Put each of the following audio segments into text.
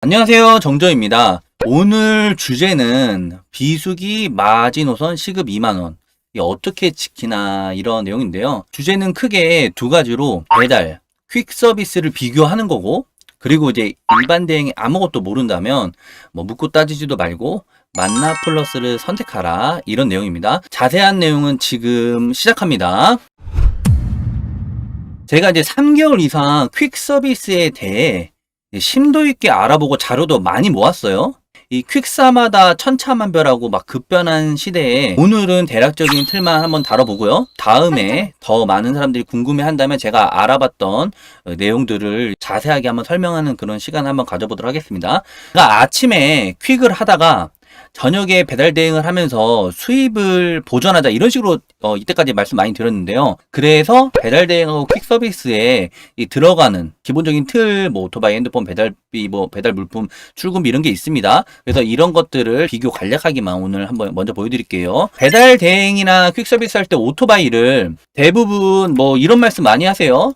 안녕하세요, 정조입니다. 오늘 주제는 비수기 마지노선 시급 2만원 어떻게 지키나 이런 내용인데요. 주제는 크게 두 가지로 배달, 퀵 서비스를 비교하는 거고, 그리고 이제 일반 대행이 아무것도 모른다면 묻고 따지지도 말고 만나 플러스를 선택하라, 이런 내용입니다. 자세한 내용은 지금 시작합니다. 제가 이제 3개월 이상 퀵 서비스에 대해 심도 있게 알아보고 자료도 많이 모았어요. 이 퀵사마다 천차만별하고 막 급변한 시대에 오늘은 대략적인 틀만 한번 다뤄보고요. 다음에 더 많은 사람들이 궁금해한다면 제가 알아봤던 내용들을 자세하게 한번 설명하는 그런 시간을 한번 가져보도록 하겠습니다. 제가 아침에 퀵을 하다가 저녁에 배달 대행을 하면서 수입을 보전하자, 이런 식으로 이때까지 말씀 많이 드렸는데요. 그래서 배달 대행하고 퀵 서비스에 들어가는 기본적인 틀, 오토바이, 핸드폰, 배달비, 배달 물품, 출금비 이런 게 있습니다. 그래서 이런 것들을 비교 간략하게만 오늘 한번 먼저 보여드릴게요. 배달 대행이나 퀵 서비스 할 때 오토바이를 대부분 이런 말씀 많이 하세요.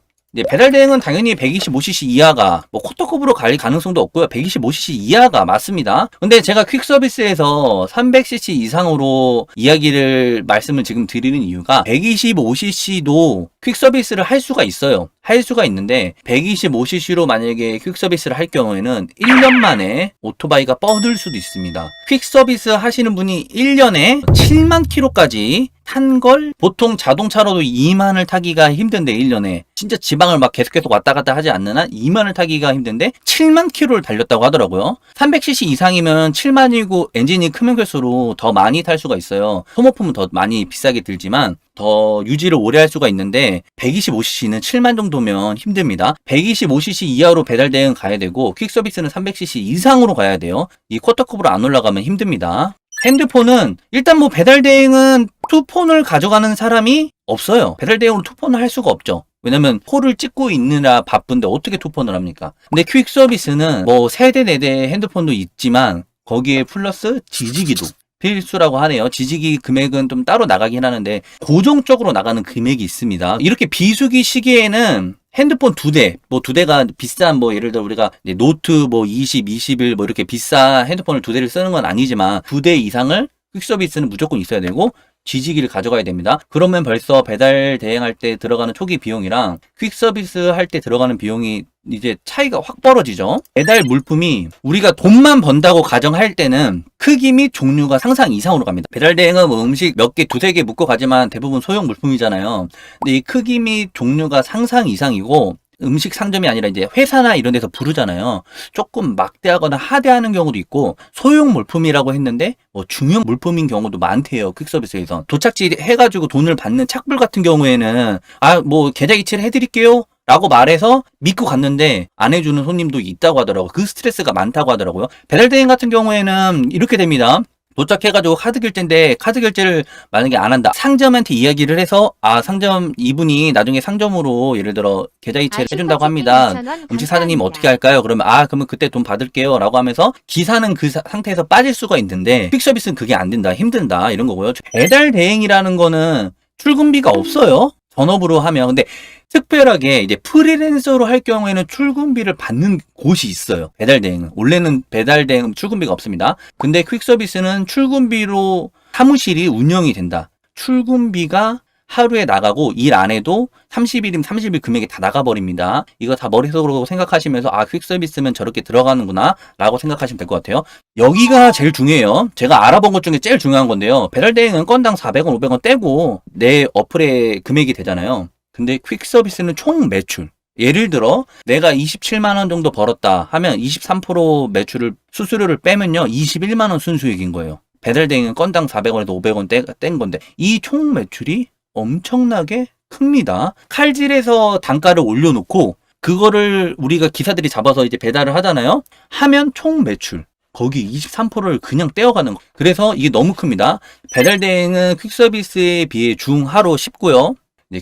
배달 대행은 당연히 125cc 이하가 쿼터급으로 갈 가능성도 없고요. 125cc 이하가 맞습니다. 근데 제가 퀵 서비스에서 300cc 이상으로 말씀을 지금 드리는 이유가 125cc도 퀵 서비스를 할 수가 있어요. 할 수가 있는데 125cc로 만약에 퀵 서비스를 할 경우에는 1년 만에 오토바이가 뻗을 수도 있습니다. 퀵 서비스 하시는 분이 1년에 7만 킬로까지 탄 걸 보통 자동차로도 2만을 타기가 힘든데, 1년에 진짜 지방을 계속 왔다 갔다 하지 않는 한 2만을 타기가 힘든데 7만 킬로를 달렸다고 하더라고요. 300cc 이상이면 7만이고 엔진이 크면 클수록 더 많이 탈 수가 있어요. 소모품은 더 많이 비싸게 들지만 더 유지를 오래 할 수가 있는데 125cc는 7만 정도면 힘듭니다. 125cc 이하로 배달 대행 가야 되고 퀵 서비스는 300cc 이상으로 가야 돼요. 이 쿼터급으로 안 올라가면 힘듭니다. 핸드폰은 일단 배달 대행은 투폰을 가져가는 사람이 없어요. 배달 대행으로 투폰을 할 수가 없죠. 왜냐면 폴을 찍고 있느라 바쁜데 어떻게 투폰을 합니까? 근데 퀵 서비스는 3대 4대 핸드폰도 있지만 거기에 플러스 지지기도 필수라고 하네요. 지지기 금액은 좀 따로 나가긴 하는데 고정적으로 나가는 금액이 있습니다. 이렇게 비수기 시기에는 핸드폰 2대, 2대가 비싼 예를 들어 우리가 노트 20, 21 이렇게 비싼 핸드폰을 2대를 쓰는 건 아니지만 2대 이상을 퀵 서비스는 무조건 있어야 되고 지지기를 가져가야 됩니다. 그러면 벌써 배달 대행할 때 들어가는 초기 비용이랑 퀵 서비스 할 때 들어가는 비용이 이제 차이가 확 벌어지죠. 배달 물품이 우리가 돈만 번다고 가정할 때는 크기 및 종류가 상상 이상으로 갑니다. 배달 대행은 음식 몇 개, 두세 개 묶어 가지만 대부분 소형 물품이잖아요. 근데 이 크기 및 종류가 상상 이상이고 음식 상점이 아니라 이제 회사나 이런 데서 부르잖아요. 조금 막대하거나 하대하는 경우도 있고 소형 물품이라고 했는데 중형 물품인 경우도 많대요. 퀵 서비스에서 도착지 해가지고 돈을 받는 착불 같은 경우에는 계좌 이체를 해드릴게요 라고 말해서 믿고 갔는데 안 해주는 손님도 있다고 하더라고요. 그 스트레스가 많다고 하더라고요. 배달 대행 같은 경우에는 이렇게 됩니다. 도착해가지고 카드 결제인데 카드 결제를 만약에 안 한다. 상점한테 이야기를 해서 상점 이분이 나중에 상점으로 예를 들어 계좌 이체를 해준다고 합니다. 음식 사장님 어떻게 할까요? 그러면 그러면 그때 돈 받을게요 라고 하면서 기사는 그 상태에서 빠질 수가 있는데 퀵 서비스는 그게 안 된다. 힘든다. 이런 거고요. 배달 대행이라는 거는 출금비가 없어요. 전업으로 하면. 근데 특별하게 이제 프리랜서로 할 경우에는 출금비를 받는 곳이 있어요. 배달 대행은. 원래는 배달 대행은 출금비가 없습니다. 근데 퀵 서비스는 출금비로 사무실이 운영이 된다. 출금비가 하루에 나가고 일 안 해도 30일이면 30일 금액이 다 나가버립니다. 이거 다 머릿속으로 생각하시면서 퀵 서비스면 저렇게 들어가는구나 라고 생각하시면 될 것 같아요. 여기가 제일 중요해요. 제가 알아본 것 중에 제일 중요한 건데요. 배달 대행은 건당 400원, 500원 떼고 내 어플에 금액이 되잖아요. 근데 퀵 서비스는 총 매출. 예를 들어 내가 27만 원 정도 벌었다 하면 23% 매출을 수수료를 빼면요 21만 원 순수익인 거예요. 배달 대행은 건당 400원에서 500원 뗀 건데 이 총 매출이 엄청나게 큽니다. 칼질해서 단가를 올려놓고 그거를 우리가 기사들이 잡아서 이제 배달을 하잖아요. 하면 총 매출 거기 23%를 그냥 떼어가는 거. 그래서 이게 너무 큽니다. 배달 대행은 퀵 서비스에 비해 중하로 쉽고요.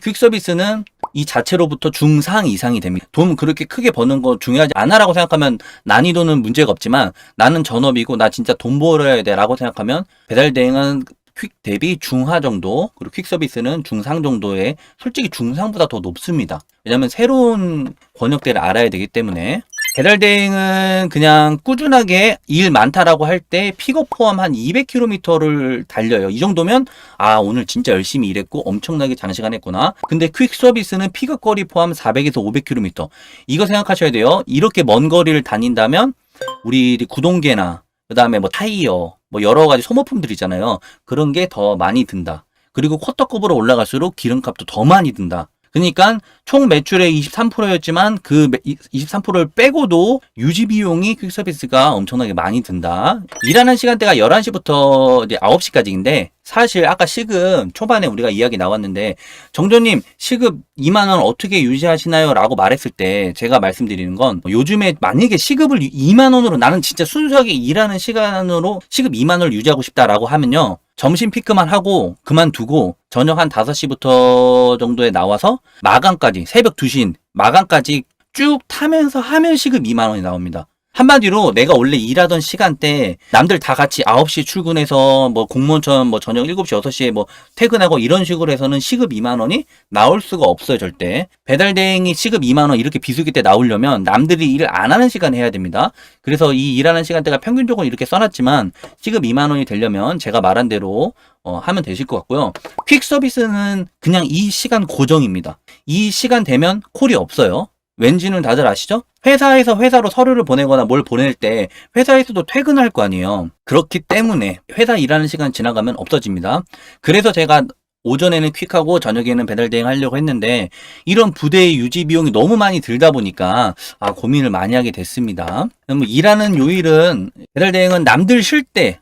퀵 서비스는 이 자체로부터 중상 이상이 됩니다. 돈 그렇게 크게 버는 거 중요하지 않아라고 생각하면 난이도는 문제가 없지만 나는 전업이고 나 진짜 돈 벌어야 돼 라고 생각하면 배달 대행은 퀵 대비 중하 정도, 그리고 퀵 서비스는 중상 정도의, 솔직히 중상보다 더 높습니다. 왜냐면 새로운 권역대를 알아야 되기 때문에. 배달 대행은 그냥 꾸준하게 일 많다라고 할 때 픽업 포함 한 200km를 달려요. 이 정도면 아, 오늘 진짜 열심히 일했고 엄청나게 장시간 했구나. 근데 퀵 서비스는 픽업 거리 포함 400에서 500km. 이거 생각하셔야 돼요. 이렇게 먼 거리를 다닌다면 우리 구동계나 그다음에 뭐 타이어 뭐 여러 가지 소모품들 있잖아요. 그런 게 더 많이 든다. 그리고 쿼터급으로 올라갈수록 기름값도 더 많이 든다. 그러니까 총 매출의 23%였지만 그 23%를 빼고도 유지 비용이 퀵 서비스가 엄청나게 많이 든다. 일하는 시간대가 11시부터 이제 9시까지인데 사실 아까 시급 초반에 우리가 이야기 나왔는데 정조님 시급 2만 원 어떻게 유지하시나요? 라고 말했을 때 제가 말씀드리는 건 요즘에 만약에 시급을 2만 원으로 나는 진짜 순수하게 일하는 시간으로 시급 2만 원을 유지하고 싶다라고 하면요. 점심 피크만 하고 그만두고 저녁 한 5시부터 정도에 나와서 마감까지 새벽 2시 마감까지 쭉 타면서 하면 시급 2만 원이 나옵니다. 한마디로 내가 원래 일하던 시간대 남들 다 같이 9시 출근해서 뭐 공무원처럼 뭐 저녁 7시 6시에 뭐 퇴근하고 이런 식으로 해서는 시급 2만 원이 나올 수가 없어요. 절대. 배달 대행이 시급 2만 원 이렇게 비수기 때 나오려면 남들이 일을 안 하는 시간에 해야 됩니다. 그래서 이 일하는 시간대가 평균적으로 이렇게 써놨지만 시급 2만 원이 되려면 제가 말한 대로 하면 되실 것 같고요. 퀵 서비스는 그냥 이 시간 고정입니다. 이 시간 되면 콜이 없어요. 왠지는 다들 아시죠? 회사에서 회사로 서류를 보내거나 뭘 보낼 때 회사에서도 퇴근할 거 아니에요. 그렇기 때문에 회사 일하는 시간 지나가면 없어집니다. 그래서 제가 오전에는 퀵하고 저녁에는 배달 대행 하려고 했는데 이런 부대의 유지 비용이 너무 많이 들다 보니까 고민을 많이 하게 됐습니다. 그럼 일하는 요일은 배달 대행은 남들 쉴 때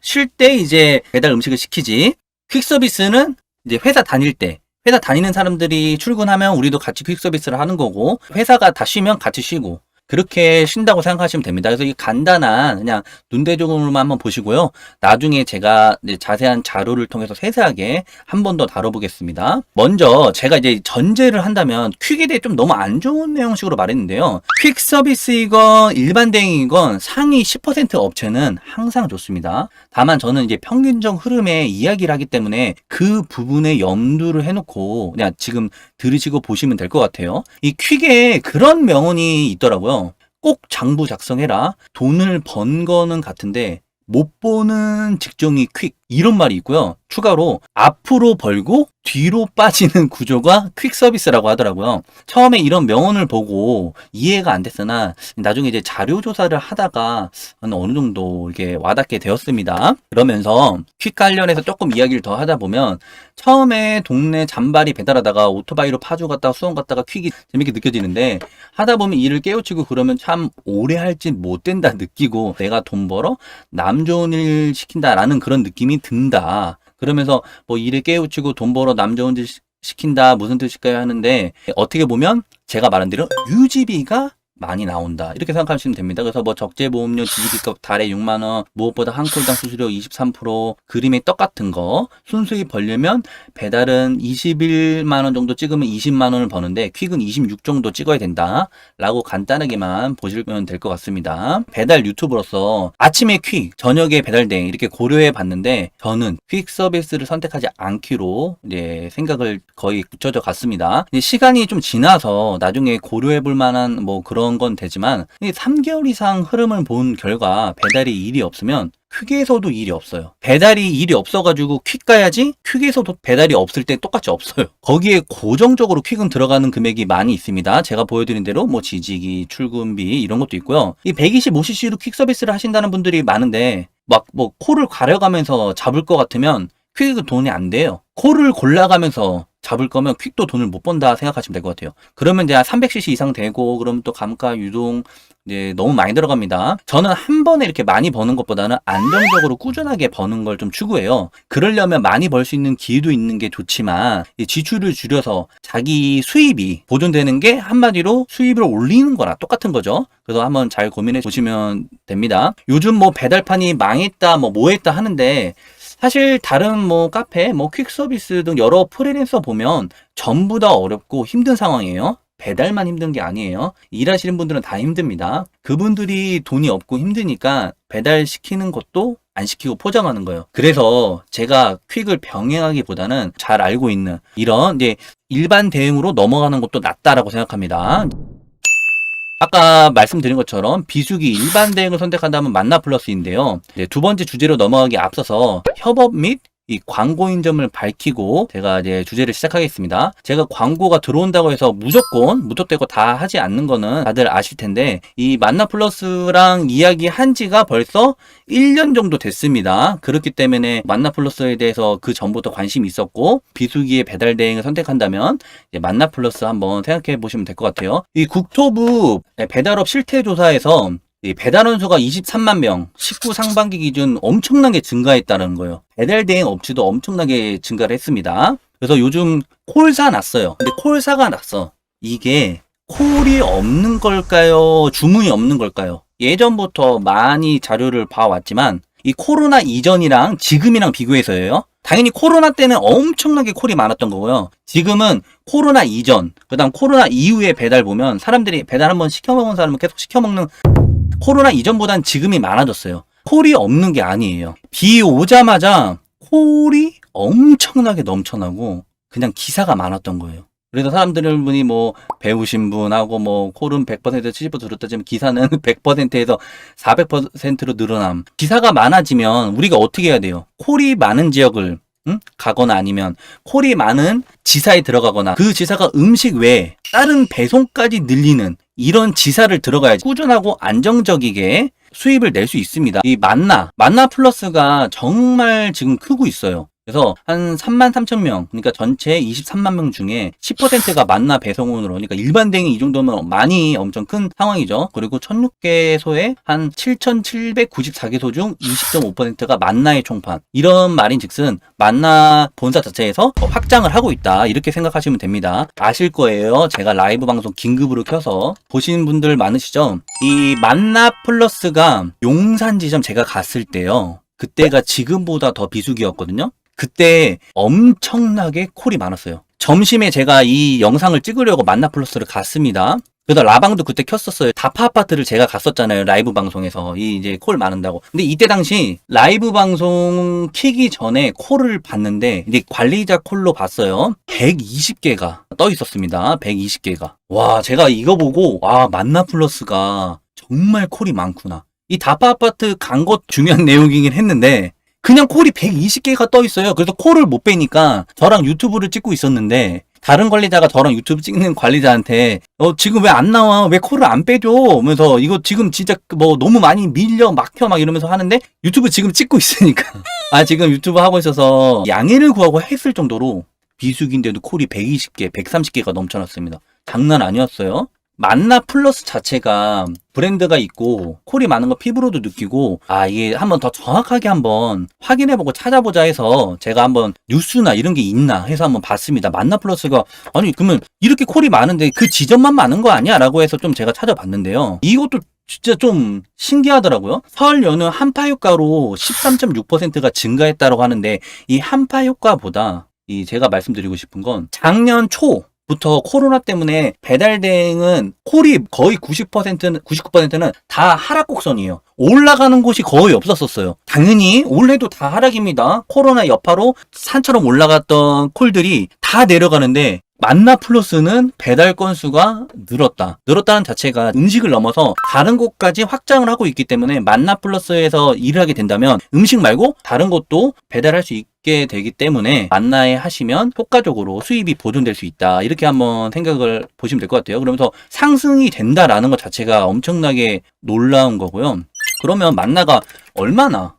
이제 배달 음식을 시키지. 퀵 서비스는 이제 회사 다닐 때 회사 다니는 사람들이 출근하면 우리도 같이 퀵 서비스를 하는 거고 회사가 다 쉬면 같이 쉬고 그렇게 쉰다고 생각하시면 됩니다. 그래서 이 간단한 그냥 눈대중으로만 한번 보시고요. 나중에 제가 이제 자세한 자료를 통해서 세세하게 한 번 더 다뤄보겠습니다. 먼저 제가 이제 전제를 한다면 퀵에 대해 좀 너무 안 좋은 내용식으로 말했는데요. 퀵 서비스이건 일반 대행이건 상위 10% 업체는 항상 좋습니다. 다만 저는 이제 평균적 흐름의 이야기를 하기 때문에 그 부분에 염두를 해놓고 그냥 지금 들으시고 보시면 될 것 같아요. 이 퀵에 그런 명언이 있더라고요. 꼭 장부 작성해라. 돈을 번 거는 같은데 못 보는 직종이 퀵. 이런 말이 있고요. 추가로 앞으로 벌고 뒤로 빠지는 구조가 퀵 서비스라고 하더라고요. 처음에 이런 명언을 보고 이해가 안 됐으나 나중에 이제 자료 조사를 하다가 어느 정도 이렇게 와닿게 되었습니다. 그러면서 퀵 관련해서 조금 이야기를 더 하다 보면 처음에 동네 잔발이 배달하다가 오토바이로 파주 갔다가 수원 갔다가 퀵이 재밌게 느껴지는데 하다 보면 일을 깨우치고 그러면 참 오래 할지 못 된다 느끼고 내가 돈 벌어 남 좋은 일 시킨다라는 그런 느낌이 든다. 그러면서 뭐 일에 깨우치고 돈 벌어 남 좋은 일 시킨다 무슨 뜻일까요 하는데 어떻게 보면 제가 말한 대로 유지비가 많이 나온다 이렇게 생각하시면 됩니다. 그래서 뭐 적재보험료 지급값 달에 6만 원 무엇보다 한 콜당 수수료 23% 그림의 떡 같은 거 순수익 벌려면 배달은 21만 원 정도 찍으면 20만 원을 버는데 퀵은 26 정도 찍어야 된다 라고 간단하게만 보시면 될 것 같습니다. 배달 유튜브로서 아침에 퀵 저녁에 배달 대행 이렇게 고려해 봤는데 저는 퀵 서비스를 선택하지 않기로 이제 생각을 거의 굳혀져 갔습니다. 시간이 좀 지나서 나중에 고려해 볼 만한 뭐 그런 건 되지만 3개월 이상 흐름을 본 결과 배달이 일이 없으면 퀵에서도 일이 없어요. 배달이 일이 없어가지고 퀵 가야지 퀵에서도 배달이 없을 때 똑같이 없어요. 거기에 고정적으로 퀵은 들어가는 금액이 많이 있습니다. 제가 보여드린 대로 뭐 지지기, 출근비 이런 것도 있고요. 이 125cc로 퀵 서비스를 하신다는 분들이 많은데 막 뭐 코를 가려가면서 잡을 것 같으면 퀵은 돈이 안 돼요. 코를 골라가면서 잡을 거면 퀵도 돈을 못 번다 생각하시면 될 것 같아요. 그러면 이제 300cc 이상 되고 그러면 또 감가 유동 이제 너무 많이 들어갑니다. 저는 한 번에 이렇게 많이 버는 것보다는 안정적으로 꾸준하게 버는 걸 좀 추구해요. 그러려면 많이 벌 수 있는 기회도 있는 게 좋지만 지출을 줄여서 자기 수입이 보존되는 게 한마디로 수입을 올리는 거랑 똑같은 거죠. 그래서 한번 잘 고민해 보시면 됩니다. 요즘 뭐 배달판이 망했다 뭐 했다 하는데 사실 다른 뭐 카페, 뭐 퀵 서비스 등 여러 프리랜서 보면 전부 다 어렵고 힘든 상황이에요. 배달만 힘든 게 아니에요. 일하시는 분들은 다 힘듭니다. 그분들이 돈이 없고 힘드니까 배달 시키는 것도 안 시키고 포장하는 거예요. 그래서 제가 퀵을 병행하기보다는 잘 알고 있는 이런 이제 일반 대응으로 넘어가는 것도 낫다라고 생각합니다. 아까 말씀드린 것처럼 비수기 일반 대응을 선택한다면 만나 플러스인데요. 두 번째 주제로 넘어가기 앞서서 협업 및 이 광고인 점을 밝히고 제가 이제 주제를 시작하겠습니다. 제가 광고가 들어온다고 해서 무조건 무턱대고 다 하지 않는 거는 다들 아실 텐데 이 만나 플러스랑 이야기한 지가 벌써 1년 정도 됐습니다. 그렇기 때문에 만나 플러스에 대해서 그 전부터 관심이 있었고 비수기의 배달 대행을 선택한다면 이제 만나 플러스 한번 생각해 보시면 될 것 같아요. 이 국토부 배달업 실태 조사에서 이 배달원 수가 23만 명, 19 상반기 기준 엄청나게 증가했다는 거예요. 배달 대행 업체도 엄청나게 증가를 했습니다. 그래서 요즘 콜사 났어요. 근데 콜사가 났어. 이게 콜이 없는 걸까요? 주문이 없는 걸까요? 예전부터 많이 자료를 봐왔지만 이 코로나 이전이랑 지금이랑 비교해서예요. 당연히 코로나 때는 엄청나게 콜이 많았던 거고요. 지금은 코로나 이전, 그 다음 코로나 이후에 배달 보면 사람들이 배달 한번 시켜먹은 사람은 계속 시켜먹는 코로나 이전보단 지금이 많아졌어요. 콜이 없는 게 아니에요. 비 오자마자 콜이 엄청나게 넘쳐나고 그냥 기사가 많았던 거예요. 그래서 사람들이 뭐 배우신 분하고 뭐 콜은 100% 70% 들었다지만 기사는 100%에서 400%로 늘어남. 기사가 많아지면 우리가 어떻게 해야 돼요? 콜이 많은 지역을 가거나 아니면 콜이 많은 지사에 들어가거나 그 지사가 음식 외에 다른 배송까지 늘리는 이런 지사를 들어가야지 꾸준하고 안정적이게 수입을 낼 수 있습니다. 이 만나 플러스가 정말 지금 크고 있어요. 그래서 한 33,000명, 그러니까 전체 23만 명 중에 10%가 만나 배송원으로, 그러니까 일반 대행이 이 정도면 많이 엄청 큰 상황이죠. 그리고 1,600개소에 한 7,794개소 중 20.5%가 만나의 총판. 이런 말인즉슨 만나 본사 자체에서 확장을 하고 있다. 이렇게 생각하시면 됩니다. 아실 거예요. 제가 라이브 방송 긴급으로 켜서 보신 분들 많으시죠? 이 만나 플러스가 용산 지점 제가 갔을 때요. 그때가 지금보다 더 비수기였거든요. 그때 엄청나게 콜이 많았어요. 점심에 제가 이 영상을 찍으려고 만나 플러스를 갔습니다. 그래서 라방도 그때 켰었어요. 다파 아파트를 제가 갔었잖아요. 라이브 방송에서. 이제 콜 많은다고. 근데 이때 당시 라이브 방송 키기 전에 콜을 봤는데 이제 관리자 콜로 봤어요. 120개가 떠 있었습니다. 120개가. 와, 제가 이거 보고 와, 만나 플러스가 정말 콜이 많구나. 이 다파 아파트 간 것 중요한 내용이긴 했는데 그냥 콜이 120개가 떠 있어요. 그래서 콜을 못 빼니까 저랑 유튜브를 찍고 있었는데 다른 관리자가 저랑 유튜브 찍는 관리자한테 지금 왜 안 나와? 왜 콜을 안 빼줘? 하면서 이거 지금 진짜 뭐 너무 많이 밀려 막혀 막 이러면서 하는데 유튜브 지금 찍고 있으니까 지금 유튜브 하고 있어서 양해를 구하고 했을 정도로 비수기인데도 콜이 120개, 130개가 넘쳐났습니다. 장난 아니었어요. 만나 플러스 자체가 브랜드가 있고 콜이 많은 거 피부로도 느끼고 이게 한번 더 정확하게 한번 확인해보고 찾아보자 해서 제가 한번 뉴스나 이런 게 있나 해서 한번 봤습니다. 만나 플러스가 아니 그러면 이렇게 콜이 많은데 그 지점만 많은 거 아니야? 라고 해서 좀 제가 찾아봤는데요. 이것도 진짜 좀 신기하더라고요. 설 연휴 한파 효과로 13.6%가 증가했다고 하는데 이 한파 효과보다 제가 말씀드리고 싶은 건 작년 초부터 코로나 때문에 배달 대행은 콜이 거의 90%는 99%는 다 하락 곡선이에요. 올라가는 곳이 거의 없었어요. 당연히 올해도 다 하락입니다. 코로나 여파로 산처럼 올라갔던 콜들이 다 내려가는데 만나 플러스는 배달 건수가 늘었다는 자체가 음식을 넘어서 다른 곳까지 확장을 하고 있기 때문에 만나 플러스에서 일을 하게 된다면 음식 말고 다른 곳도 배달할 수 있게 되기 때문에 만나에 하시면 효과적으로 수입이 보존될 수 있다. 이렇게 한번 생각을 보시면 될 것 같아요. 그러면서 상승이 된다라는 것 자체가 엄청나게 놀라운 거고요. 그러면 만나가 얼마나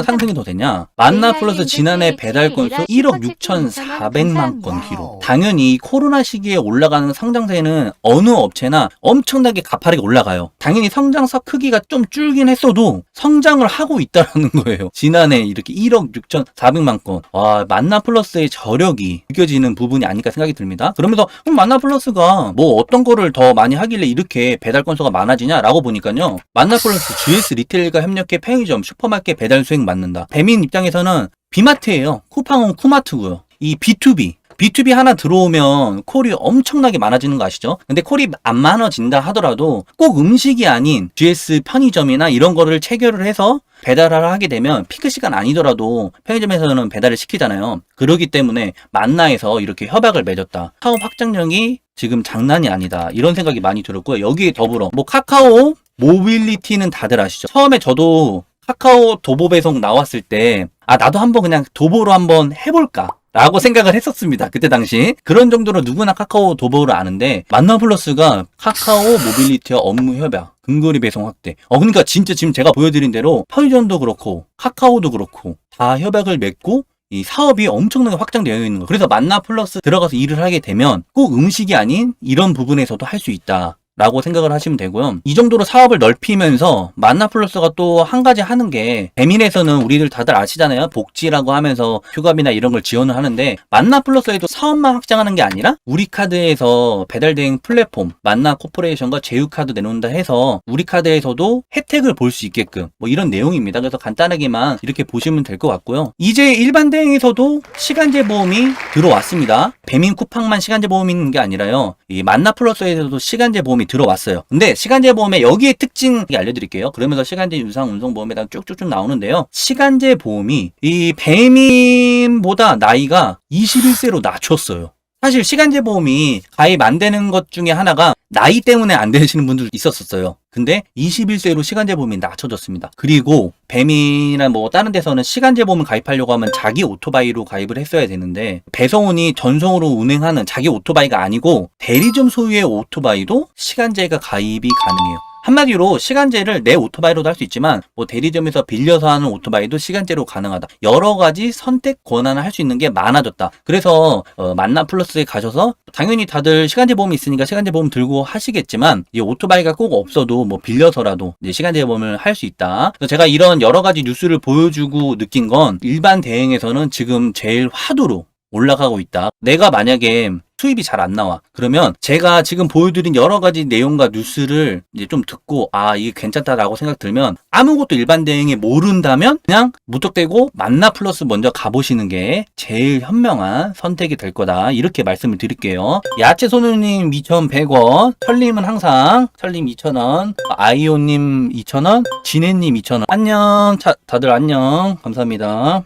상승이 더 되냐? 만나 플러스 지난해 배달 건수 1억 6,400만 건 기록. 당연히 코로나 시기에 올라가는 성장세는 어느 업체나 엄청나게 가파르게 올라가요. 당연히 성장사 크기가 좀 줄긴 했어도 성장을 하고 있다는 거예요. 지난해 이렇게 1억 6,400만 건. 와, 만나 플러스의 저력이 느껴지는 부분이 아닐까 생각이 듭니다. 그러면서 만나 플러스가 뭐 어떤 거를 더 많이 하길래 이렇게 배달 건수가 많아지냐라고 보니까요. 만나 플러스 GS 리테일과 협력해 편의점, 슈퍼마켓 배달 수익 맞는다. 배민 입장에서는 비마트예요. 쿠팡은 쿠마트고요. 이 B2B B2B 하나 들어오면 콜이 엄청나게 많아지는 거 아시죠? 근데 콜이 안 많아진다 하더라도 꼭 음식이 아닌 GS 편의점이나 이런 거를 체결을 해서 배달을 하게 되면 피크 시간 아니더라도 편의점에서는 배달을 시키잖아요. 그러기 때문에 만나에서 이렇게 협약을 맺었다. 사업 확장력이 지금 장난이 아니다. 이런 생각이 많이 들었고요. 여기에 더불어 뭐 카카오 모빌리티는 다들 아시죠? 처음에 저도 카카오 도보 배송 나왔을 때 나도 한번 그냥 도보로 한번 해볼까 라고 생각을 했었습니다. 그때 당시 그런 정도로 누구나 카카오 도보를 아는데 만나플러스가 카카오 모빌리티와 업무 협약 근거리 배송 확대 그러니까 진짜 지금 제가 보여드린 대로 편의점도 그렇고 카카오도 그렇고 다 협약을 맺고 이 사업이 엄청나게 확장되어 있는 거예요. 그래서 만나플러스 들어가서 일을 하게 되면 꼭 음식이 아닌 이런 부분에서도 할 수 있다 라고 생각을 하시면 되고요. 이 정도로 사업을 넓히면서 만나플러스가 또 한 가지 하는 게 배민에서는 우리들 다들 아시잖아요. 복지라고 하면서 휴가비나 이런 걸 지원을 하는데 만나플러스에도 사업만 확장하는 게 아니라 우리카드에서 배달대행 플랫폼 만나 코퍼레이션과 제휴카드 내놓는다 해서 우리카드에서도 혜택을 볼 수 있게끔 뭐 이런 내용입니다. 그래서 간단하게만 이렇게 보시면 될 것 같고요. 이제 일반 대행에서도 시간제 보험이 들어왔습니다. 배민 쿠팡만 시간제 보험이 있는 게 아니라요. 이 만나플러스에서도 시간제 보험이 들어왔어요. 근데 시간제 보험의 여기에 특징 알려드릴게요. 그러면서 시간제 유상 운송 보험에 대한 쭉쭉쭉 나오는데요. 시간제 보험이 이 배민보다 나이가 21세로 낮췄어요. 사실 시간제 보험이 가입 안 되는 것 중에 하나가 나이 때문에 안 되시는 분들도 있었어요. 근데 21세로 시간제 보험이 낮춰졌습니다. 그리고 배민이나 뭐 다른 데서는 시간제 보험을 가입하려고 하면 자기 오토바이로 가입을 했어야 되는데 배송운이 전송으로 운행하는 자기 오토바이가 아니고 대리점 소유의 오토바이도 시간제가 가입이 가능해요. 한마디로 시간제를 내 오토바이로도 할 수 있지만 뭐 대리점에서 빌려서 하는 오토바이도 시간제로 가능하다. 여러 가지 선택 권한을 할 수 있는 게 많아졌다. 그래서 만나플러스에 가셔서 당연히 다들 시간제 보험이 있으니까 시간제 보험 들고 하시겠지만 이 오토바이가 꼭 없어도 뭐 빌려서라도 이제 시간제 보험을 할 수 있다. 그래서 제가 이런 여러 가지 뉴스를 보여주고 느낀 건 일반 대행에서는 지금 제일 화두로 올라가고 있다. 내가 만약에 수입이 잘 안 나와. 그러면 제가 지금 보여드린 여러 가지 내용과 뉴스를 이제 좀 듣고 이게 괜찮다라고 생각 들면 아무것도 일반 대행에 모른다면 그냥 무턱대고 만나플러스 먼저 가보시는 게 제일 현명한 선택이 될 거다. 이렇게 말씀을 드릴게요. 야채 손우님 2,100원, 철님은 항상 철님 2,000원, 아이오님 2,000원, 진해님 2,000원. 안녕. 다들 안녕. 감사합니다.